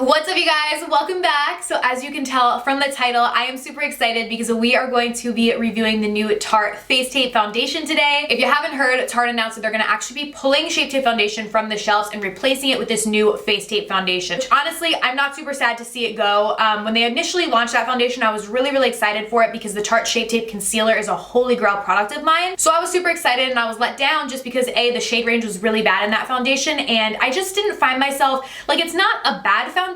What's up, you guys? Welcome back. So as you can tell from the title, I am super excited because we are going to be reviewing the new Tarte Face Tape Foundation today. If you haven't heard, Tarte announced that they're going to actually be pulling Shape Tape Foundation from the shelves and replacing it with this new Face Tape Foundation. Which honestly, I'm not super sad to see it go. When they initially launched that foundation, I was really excited for it because the Tarte Shape Tape Concealer is a holy grail product of mine. So I was super excited and I was let down just because A, the shade range was really bad in that foundation and I just didn't find myself, like, it's not a bad foundation,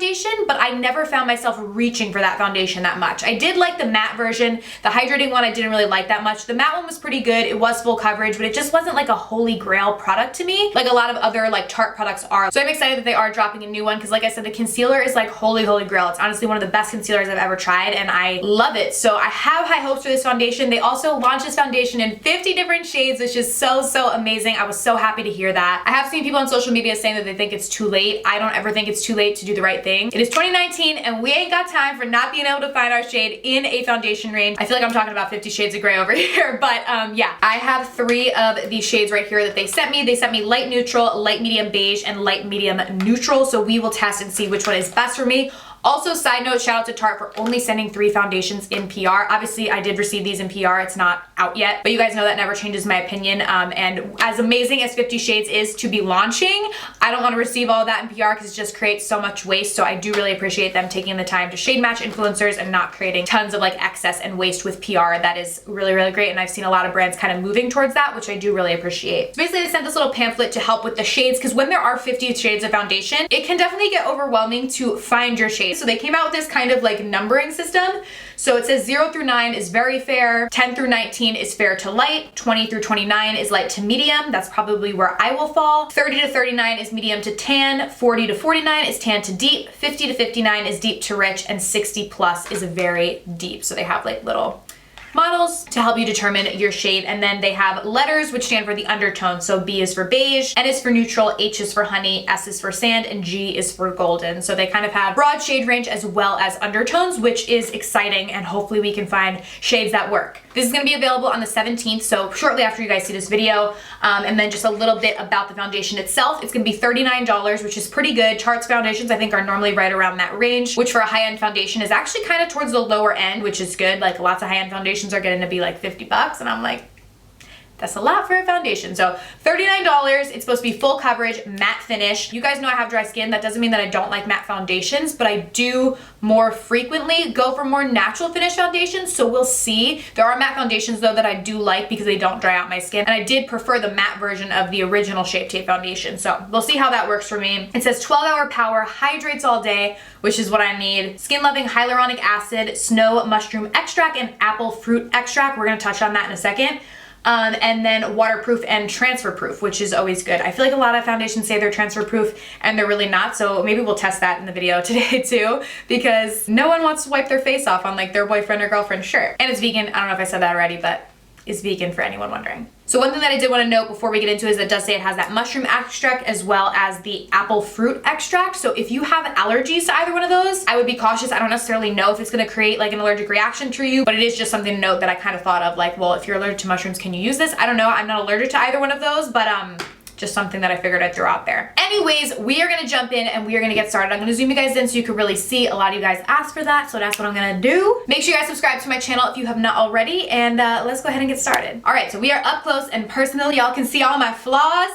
but I never found myself reaching for that foundation that much. I did like the matte version. The hydrating one I didn't really like that much. The matte one was pretty good. It was full coverage, but it just wasn't like a holy grail product to me, like a lot of other like Tarte products are. So I'm excited that they are dropping a new one because like I said, the concealer is like holy grail. It's honestly one of the best concealers I've ever tried and I love it. So I have high hopes for this foundation. They also launched this foundation in 50 different shades, which is so amazing. I was so happy to hear that. I have seen people on social media saying that they think it's too late. I don't ever think it's too late to do the right thing. It is 2019 and we ain't got time for not being able to find our shade in a foundation range. I feel like I'm talking about 50 Shades of Grey over here, but yeah. I have 3 of these shades right here that they sent me. They sent me light neutral, light medium beige, and light medium neutral, so we will test and see which one is best for me. Also, side note, shout out to Tarte for only sending 3 foundations in PR. Obviously, I did receive these in PR. It's not out yet, but you guys know that never changes my opinion. And as amazing as 50 Shades is to be launching, I don't want to receive all of that in PR because it just creates so much waste. So I do really appreciate them taking the time to shade match influencers and not creating tons of like excess and waste with PR. That is really great. And I've seen a lot of brands kind of moving towards that, which I do really appreciate. So basically, they sent this little pamphlet to help with the shades because when there are 50 shades of foundation, it can definitely get overwhelming to find your shade. So they came out with this kind of like numbering system. So it says 0 through 9 is very fair, 10 through 19 is fair to light, 20 through 29 is light to medium. That's probably where I will fall. 30 to 39 is medium to tan, 40 to 49 is tan to deep, 50 to 59 is deep to rich, and 60 plus is very deep. So they have like little models to help you determine your shade, and then they have letters which stand for the undertone. So B is for beige, N is for neutral, H is for honey, S is for sand, and G is for golden. So they kind of have broad shade range as well as undertones, which is exciting, and hopefully we can find shades that work. This is going to be available on the 17th, so shortly after you guys see this video. And then just a little bit about the foundation itself. It's going to be $39, which is pretty good. Tarte's foundations I think are normally right around that range, which for a high-end foundation is actually kind of towards the lower end, which is good. Like lots of high-end foundations are getting to be like 50 bucks, and I'm like, that's a lot for a foundation. So $39, it's supposed to be full coverage, matte finish. You guys know I have dry skin. That doesn't mean that I don't like matte foundations, but I do more frequently go for more natural finish foundations, so we'll see. There are matte foundations though that I do like because they don't dry out my skin, and I did prefer the matte version of the original Shape Tape foundation, so we'll see how that works for me. It says 12-hour power, hydrates all day, which is what I need. Skin-loving hyaluronic acid, snow mushroom extract, and apple fruit extract. We're gonna touch on that in a second. And then waterproof and transfer proof, which is always good. I feel like a lot of foundations say they're transfer proof and they're really not, so maybe we'll test that in the video today too, because no one wants to wipe their face off on like their boyfriend or girlfriend shirt. And it's vegan. I don't know if I said that already, but it's vegan for anyone wondering. So one thing that I did want to note before we get into it is it does say it has that mushroom extract as well as the apple fruit extract. So if you have allergies to either one of those, I would be cautious. I don't necessarily know if it's going to create like an allergic reaction to you, but it is just something to note that I kind of thought of like, well, if you're allergic to mushrooms, can you use this? I don't know. I'm not allergic to either one of those, but just something that I figured I'd throw out there. Anyways, we are gonna jump in and we are gonna get started. I'm gonna zoom you guys in so you can really see. A lot of you guys asked for that, so that's what I'm gonna do. Make sure you guys subscribe to my channel if you have not already, and let's go ahead and get started. All right, so we are up close and personal. Y'all can see all my flaws,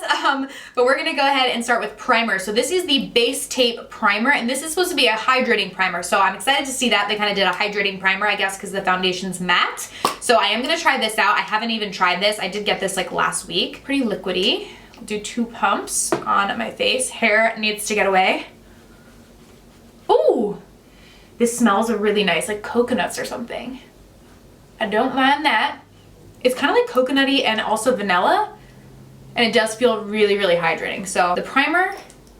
but we're gonna go ahead and start with primer. So this is the Base Tape Primer, and this is supposed to be a hydrating primer. So I'm excited to see that. They kind of did a hydrating primer, I guess, because the foundation's matte. So I am gonna try this out. I haven't even tried this. I did get this like last week. Pretty liquidy. Do 2 pumps on my face. Hair needs to get away. Ooh, this smells really nice, like coconuts or something. I don't mind that. It's kind of like coconutty and also vanilla, and it does feel really hydrating. So the primer,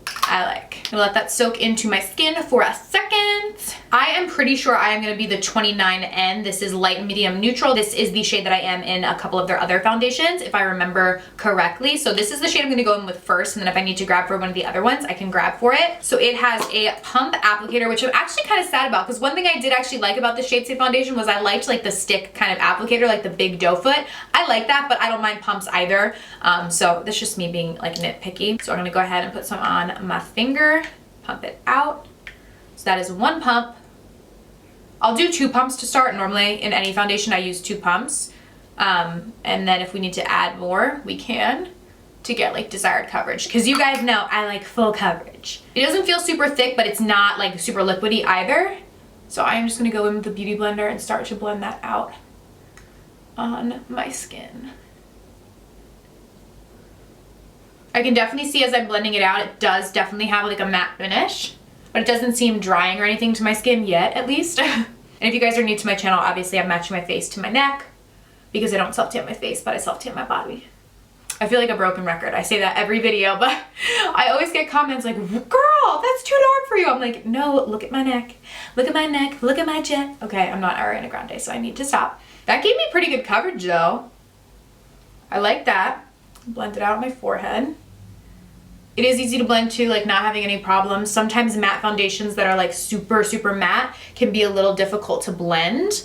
I like. I'm gonna let that soak into my skin for a second. I am pretty sure I am gonna be the 29N. This is light medium neutral. This is the shade that I am in a couple of their other foundations, if I remember correctly. So this is the shade I'm gonna go in with first, and then if I need to grab for one of the other ones, I can grab for it. So it has a pump applicator, which I'm actually kind of sad about, because one thing I did actually like about the Shape Tape foundation was I liked like the stick kind of applicator, like the big doe foot. I like that, but I don't mind pumps either. So that's just me being like nitpicky. So I'm gonna go ahead and put some on my finger, pump it out. So that is 1 pump. I'll do 2 pumps to start. Normally in any foundation I use 2 pumps. And then if we need to add more, we can to get like desired coverage. Because you guys know I like full coverage. It doesn't feel super thick, but it's not like super liquidy either. So I'm just gonna go in with the Beauty Blender and start to blend that out on my skin. I can definitely see as I'm blending it out, it does definitely have like a matte finish, but it doesn't seem drying or anything to my skin yet, at least. And if you guys are new to my channel, obviously I'm matching my face to my neck because I don't self-tan my face, but I self-tan my body. I feel like a broken record. I say that every video, but I always get comments like, girl, that's too dark for you. I'm like, no, look at my neck. Look at my neck. Look at my chin. Okay, I'm not Ariana Grande, so I need to stop. That gave me pretty good coverage though. I like that. Blend it out on my forehead. It is easy to blend too, like not having any problems. Sometimes matte foundations that are like super, super matte can be a little difficult to blend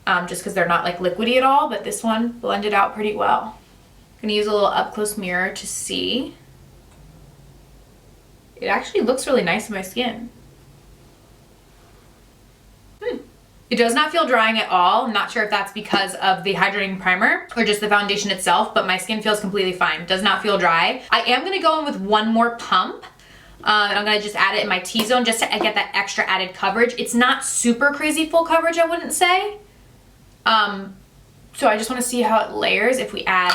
just because they're not like liquidy at all, but this one blended out pretty well. I'm gonna use a little up close mirror to see. It actually looks really nice on my skin. It does not feel drying at all. I'm not sure if that's because of the hydrating primer or just the foundation itself, but my skin feels completely fine. It does not feel dry. I am gonna go in with 1 more pump. And I'm gonna just add it in my T-zone just to get that extra added coverage. It's not super crazy full coverage, I wouldn't say. So I just wanna see how it layers if we add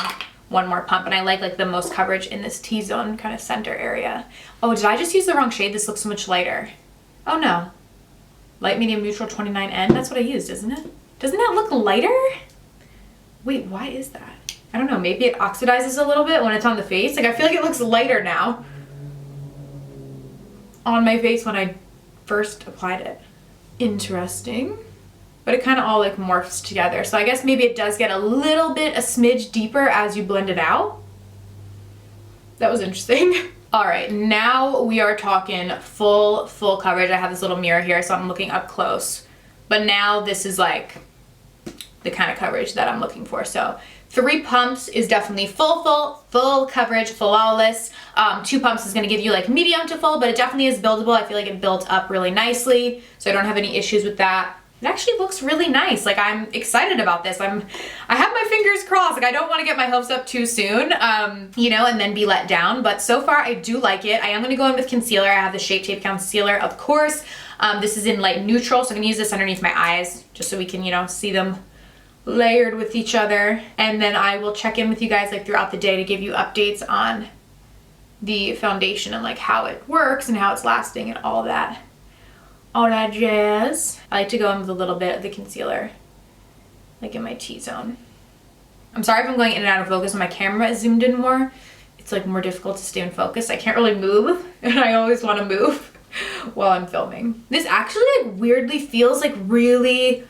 1 more pump, and I like the most coverage in this T-zone kind of center area. Oh, did I just use the wrong shade? This looks so much lighter. Oh no. Light, medium, neutral, 29N. That's what I used, isn't it? Doesn't that look lighter? Wait, why is that? I don't know, maybe it oxidizes a little bit when it's on the face. Like I feel like it looks lighter now on my face when I first applied it. Interesting. But it kind of all like morphs together. So I guess maybe it does get a little bit, a smidge deeper as you blend it out. That was interesting. All right, now we are talking full coverage. I have this little mirror here, so I'm looking up close. But now this is like the kind of coverage that I'm looking for. So 3 pumps is definitely full coverage, flawless. 2 pumps is gonna give you like medium to full, but it definitely is buildable. I feel like it built up really nicely, so I don't have any issues with that. It actually looks really nice. Like I'm excited about this. I have my fingers crossed. Like I don't want to get my hopes up too soon, you know, and then be let down. But so far I do like it. I am going to go in with concealer. I have the Shape Tape concealer, of course. This is in light neutral, so I'm going to use this underneath my eyes just so we can, you know, see them layered with each other. And then I will check in with you guys like throughout the day to give you updates on the foundation and like how it works and how it's lasting and all that. All that jazz. I like to go in with a little bit of the concealer, like in my T-zone. I'm sorry if I'm going in and out of focus when my camera is zoomed in more. It's like more difficult to stay in focus. I can't really move, and I always want to move while I'm filming. This actually like weirdly feels like really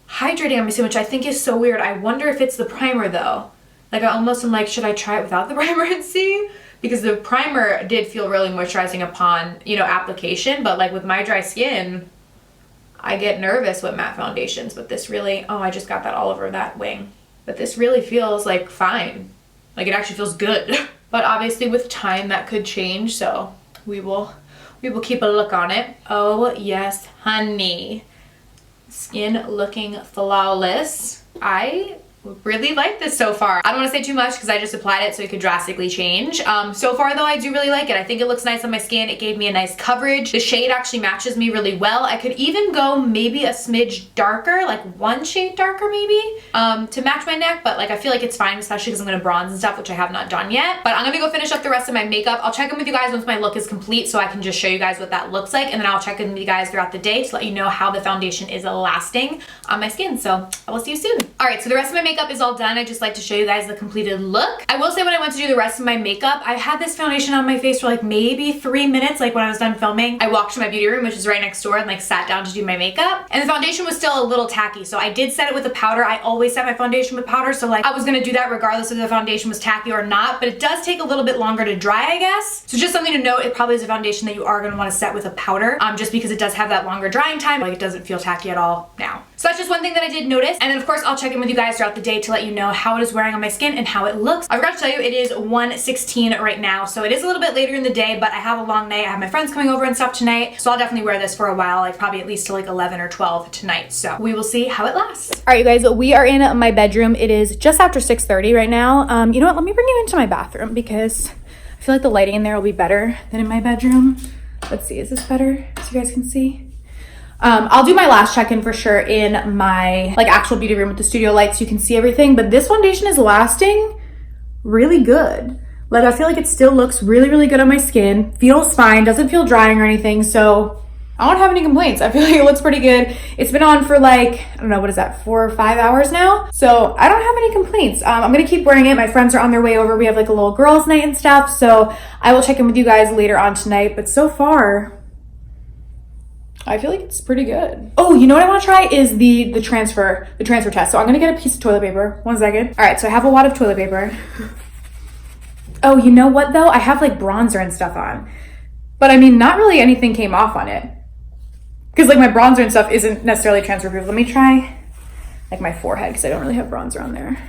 hydrating on my skin, which I think is so weird. I wonder if it's the primer though. Like I almost am like, should I try it without the primer and see? Because the primer did feel really moisturizing upon, you know, application, but like with my dry skin, I get nervous with matte foundations, but this really, oh, I just got that all over that wing. But this really feels like fine. Like it actually feels good. But obviously with time that could change, so we will keep a look on it. Oh yes, honey. Skin looking flawless. I really like this so far. I don't want to say too much because I just applied it so it could drastically change. So far though, I do really like it. I think it looks nice on my skin. It gave me a nice coverage. The shade actually matches me really well. I could even go maybe a smidge darker, like 1 shade darker maybe, to match my neck, but like I feel like it's fine, especially because I'm gonna bronze and stuff, which I have not done yet. But I'm gonna go finish up the rest of my makeup. I'll check in with you guys once my look is complete so I can just show you guys what that looks like, and then I'll check in with you guys throughout the day to let you know how the foundation is lasting on my skin. So I will see you soon. All right, so the rest of my makeup is all done. I just like to show you guys the completed look. I will say when I went to do the rest of my makeup, I had this foundation on my face for like maybe 3 minutes, like when I was done filming. I walked to my beauty room, which is right next door, and like sat down to do my makeup. And the foundation was still a little tacky, so I did set it with a powder. I always set my foundation with powder, so like I was gonna do that regardless if the foundation was tacky or not, but it does take a little bit longer to dry, I guess. So just something to note, it probably is a foundation that you are gonna wanna set with a powder, just because it does have that longer drying time. Like it doesn't feel tacky at all now. So that's just one thing that I did notice. And then of course I'll check in with you guys throughout the day to let you know how it is wearing on my skin and how it looks. I forgot to tell you it is 1:16 right now, so it is a little bit later in the day, but I have a long night. I have my friends coming over and stuff tonight, so I'll definitely wear this for a while, like probably at least till like 11 or 12 tonight. So we will see how it lasts. All right, you guys, we are in my bedroom. It is just after 6:30 right now. You know what? Let me bring you into my bathroom because I feel like the lighting in there will be better than in my bedroom. Let's see, is this better so you guys can see? I'll do my last check-in for sure in my like actual beauty room with the studio lights so you can see everything, but this foundation is lasting really good. Like I feel like it still looks really, really good on my skin, feels fine, doesn't feel drying or anything, so I don't have any complaints. I feel like it looks pretty good. It's been on for like, I don't know, what is that, 4 or 5 hours now? So I don't have any complaints. I'm gonna keep wearing it. My friends are on their way over. We have like a little girls' night and stuff, so I will check in with you guys later on tonight, but so far, I feel like it's pretty good. Oh, you know what I want to try is the transfer test. So I'm gonna get a piece of toilet paper. 1 second. All right, so I have a wad of toilet paper. Oh, you know what though? I have like bronzer and stuff on, but I mean, not really anything came off on it because like my bronzer and stuff isn't necessarily transfer proof. Let me try like my forehead because I don't really have bronzer on there.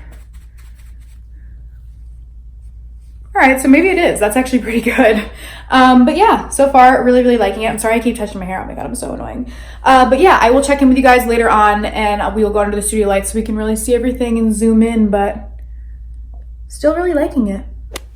All right, so maybe it is. That's actually pretty good. But yeah, so far, really, really liking it. I'm sorry I keep touching my hair. Oh my God, I'm so annoying. But yeah, I will check in with you guys later on and we will go under the studio lights so we can really see everything and zoom in, but still really liking it.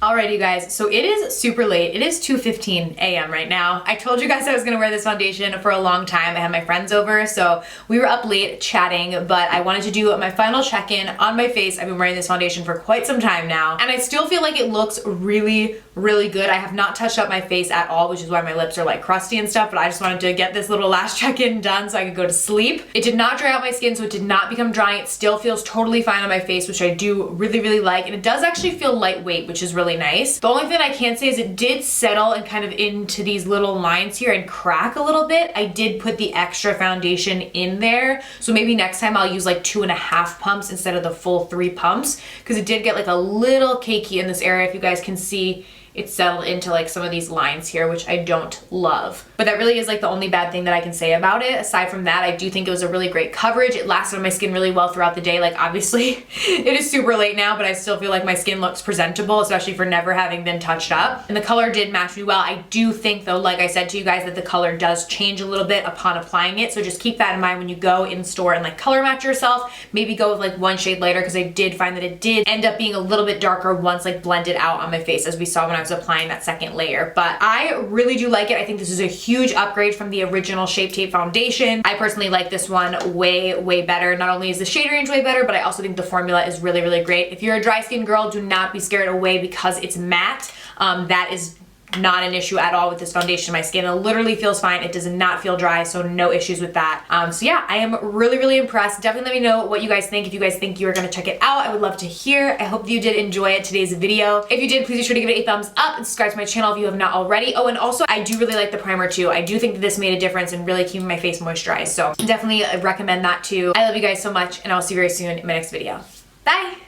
Alright, you guys, so it is super late. It is 2:15 a.m. right now. I told you guys I was gonna wear this foundation for a long time. I had my friends over, so we were up late chatting, but I wanted to do my final check-in on my face. I've been wearing this foundation for quite some time now, and I still feel like it looks really, really good. I have not touched up my face at all, which is why my lips are like crusty and stuff, but I just wanted to get this little last check-in done so I could go to sleep. It did not dry out my skin, so it did not become dry. It still feels totally fine on my face, which I do really, really like, and it does actually feel lightweight, which is really nice. The only thing I can say is it did settle and kind of into these little lines here and crack a little bit. I did put the extra foundation in there, so maybe next time I'll use like 2.5 pumps instead of the full 3 pumps because it did get like a little cakey in this area. If you guys can see, it's settled into like some of these lines here, which I don't love. But that really is like the only bad thing that I can say about it. Aside from that, I do think it was a really great coverage. It lasted on my skin really well throughout the day. Like obviously it is super late now, but I still feel like my skin looks presentable, especially for never having been touched up. And the color did match me well. I do think though, like I said to you guys, that the color does change a little bit upon applying it. So just keep that in mind when you go in store and like color match yourself. Maybe go with like 1 shade lighter because I did find that it did end up being a little bit darker once like blended out on my face as we saw when I was applying that second layer. But I really do like it. I think this is a huge upgrade from the original Shape Tape foundation. I personally like this one way, way better. Not only is the shade range way better, but I also think the formula is really, really great. If you're a dry skin girl, do not be scared away because it's matte. That is not an issue at all with this foundation. My skin literally feels fine. It does not feel dry, so no issues with that. So yeah, I am really, really impressed. Definitely let me know what you guys think. If you guys think you are gonna check it out, I would love to hear. I hope you did enjoy today's video. If you did, please be sure to give it a thumbs up and subscribe to my channel if you have not already. Oh, and also I do really like the primer too. I do think that this made a difference in really keeping my face moisturized. So definitely recommend that too. I love you guys so much and I'll see you very soon in my next video. Bye.